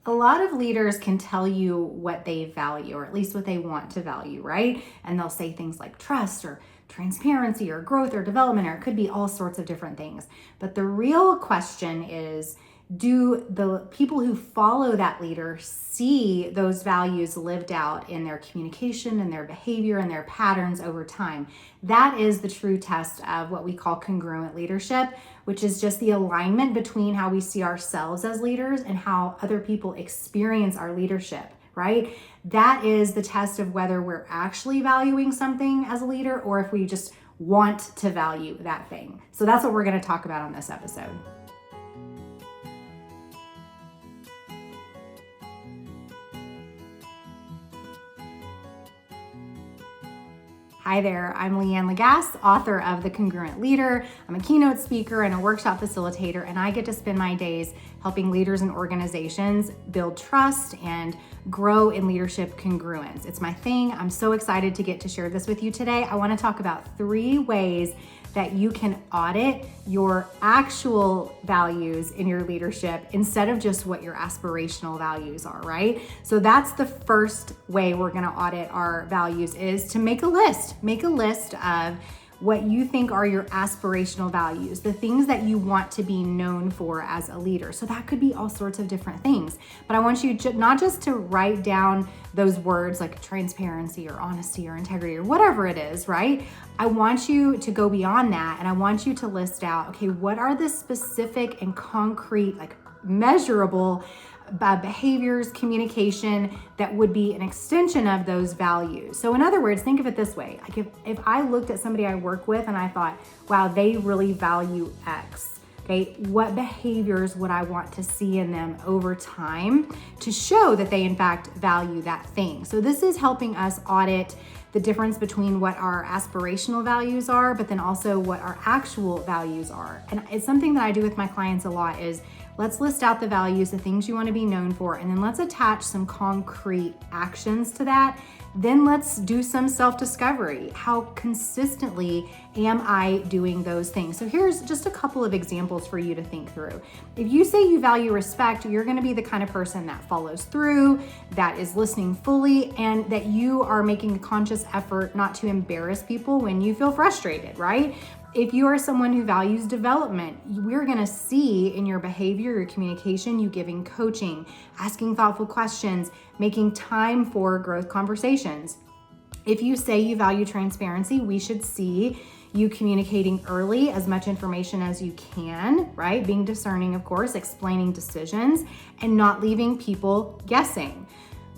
A lot of leaders can tell you what they value, or at least what they want to value, right? And they'll say things like trust or transparency or growth or development, or it could be all sorts of different things. But the real question is, do the people who follow that leader see those values lived out in their communication and their behavior and their patterns over time? That is the true test of what we call congruent leadership, which is just the alignment between how we see ourselves as leaders and how other people experience our leadership, right? That is the test of whether we're actually valuing something as a leader or if we just want to value that thing. So that's what we're going to talk about on this episode. Hi there, I'm Leanne Lagasse, author of The Congruent Leader. I'm a keynote speaker and a workshop facilitator, and I get to spend my days helping leaders and organizations build trust and grow in leadership congruence. It's my thing. I'm so excited to get to share this with you today. I want to talk about 3 ways that you can audit your actual values in your leadership instead of just what your aspirational values are, right? So that's the first way we're gonna audit our values, is to make a list. Make a list of what you think are your aspirational values, the things that you want to be known for as a leader. So that could be all sorts of different things. But I want you not just to write down those words like transparency or honesty or integrity or whatever it is, right? I want you to go beyond that, and I want you to list out, okay, what are the specific and concrete, like measurable behaviors, communication that would be an extension of those values. So in other words, think of it this way. Like if I looked at somebody I work with and I thought, wow, they really value X, okay, what behaviors would I want to see in them over time to show that they in fact value that thing? So this is helping us audit the difference between what our aspirational values are, but then also what our actual values are. And it's something that I do with my clients a lot is, let's list out the values, the things you want to be known for, and then let's attach some concrete actions to that. Then let's do some self-discovery. How consistently am I doing those things? So here's just a couple of examples for you to think through. If you say you value respect, you're going to be the kind of person that follows through, that is listening fully, and that you are making a conscious effort not to embarrass people when you feel frustrated, right? If you are someone who values development, we're gonna see in your behavior, your communication, you giving coaching, asking thoughtful questions, making time for growth conversations. If you say you value transparency, we should see you communicating early as much information as you can, right? Being discerning, of course, explaining decisions, and not leaving people guessing.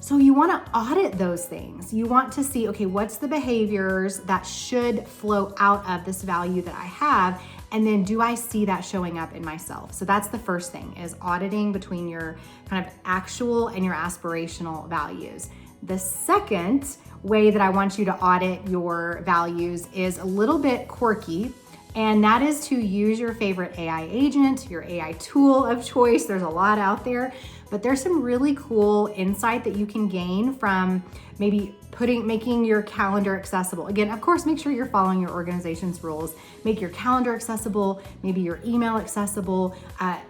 So you want to audit those things. You want to see, okay, what's the behaviors that should flow out of this value that I have? And then do I see that showing up in myself? So that's the first thing, is auditing between your kind of actual and your aspirational values. The second way that I want you to audit your values is a little bit quirky, and that is to use your favorite AI agent, your AI tool of choice. There's a lot out there, but there's some really cool insight that you can gain from maybe making your calendar accessible. Again, of course, make sure you're following your organization's rules. Make your calendar accessible, maybe your email accessible,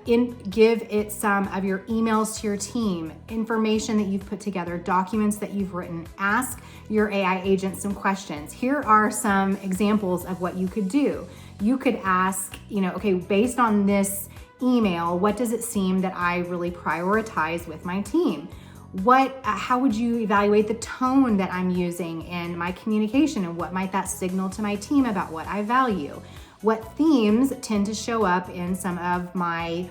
give it some of your emails to your team, information that you've put together, documents that you've written. Ask your AI agent some questions. Here are some examples of what you could do. You could ask, okay, based on this email, what does it seem that I really prioritize with my team? How would you evaluate the tone that I'm using in my communication, and what might that signal to my team about what I value? What themes tend to show up in some of my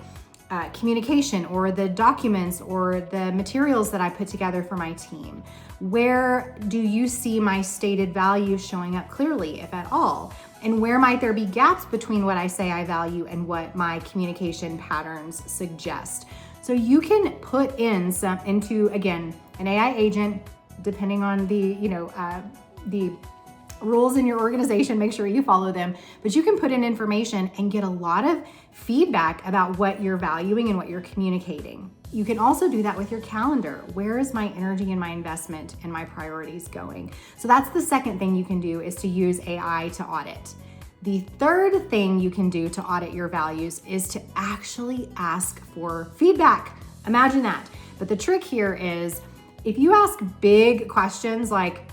communication or the documents or the materials that I put together for my team? Where do you see my stated values showing up clearly, if at all? And where might there be gaps between what I say I value and what my communication patterns suggest? So you can put into, again, an AI agent, depending on the rules in your organization, make sure you follow them, but you can put in information and get a lot of feedback about what you're valuing and what you're communicating. You can also do that with your calendar. Where is my energy and my investment and my priorities going? So that's the second thing you can do, is to use AI to audit. The third thing you can do to audit your values is to actually ask for feedback. Imagine that. But the trick here is if you ask big questions like,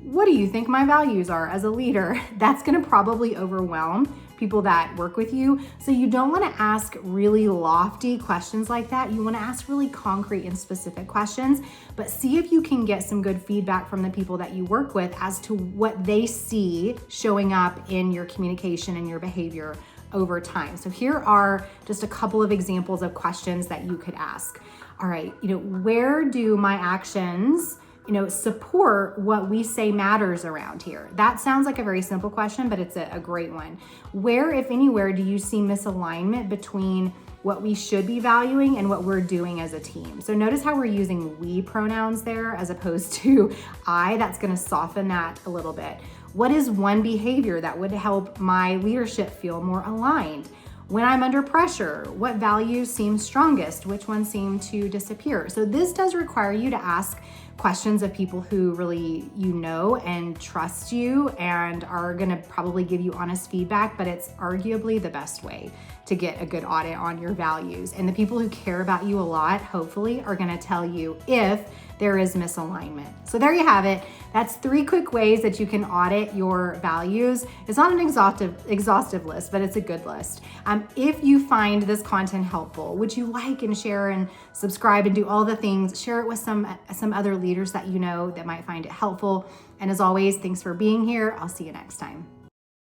what do you think my values are as a leader? That's gonna probably overwhelm people that work with you. So you don't wanna ask really lofty questions like that. You wanna ask really concrete and specific questions, but see if you can get some good feedback from the people that you work with as to what they see showing up in your communication and your behavior over time. So here are just a couple of examples of questions that you could ask. All right, where do my actions support what we say matters around here? That sounds like a very simple question, but it's a great one. Where, if anywhere, do you see misalignment between what we should be valuing and what we're doing as a team? So notice how we're using we pronouns there as opposed to I. That's going to soften that a little bit. What is one behavior that would help my leadership feel more aligned? When I'm under pressure, what values seem strongest? Which ones seem to disappear? So this does require you to ask questions of people who really and trust you and are gonna probably give you honest feedback, but it's arguably the best way to get a good audit on your values. And the people who care about you a lot, hopefully, are gonna tell you if there is misalignment. So there you have it. That's 3 quick ways that you can audit your values. It's not an exhaustive list, but it's a good list. If you find this content helpful, would you like and share and subscribe and do all the things? Share it with some other leaders that you know that might find it helpful. And as always, thanks for being here. I'll see you next time.